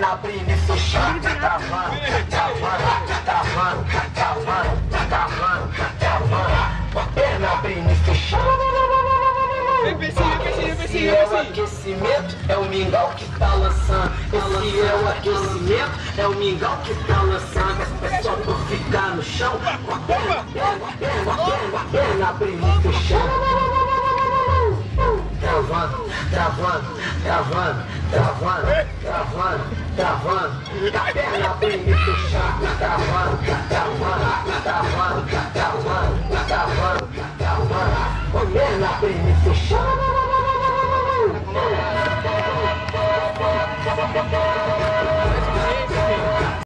perna abrindo e fechando, travando, travando, travando, travando, travando, travando, a perna abrindo e fechando. Esse é o aquecimento, é o mingau que tá lançando. Esse é o aquecimento, é o mingau que tá lançando. É só tu ficar no chão, com a perna, perna abrindo e fechando. Travando, travando, travando, travando, travando, travando, a perna abrindo e fechando, travando, travando, travando, travando, travando, travando, a perna abrindo e fechando.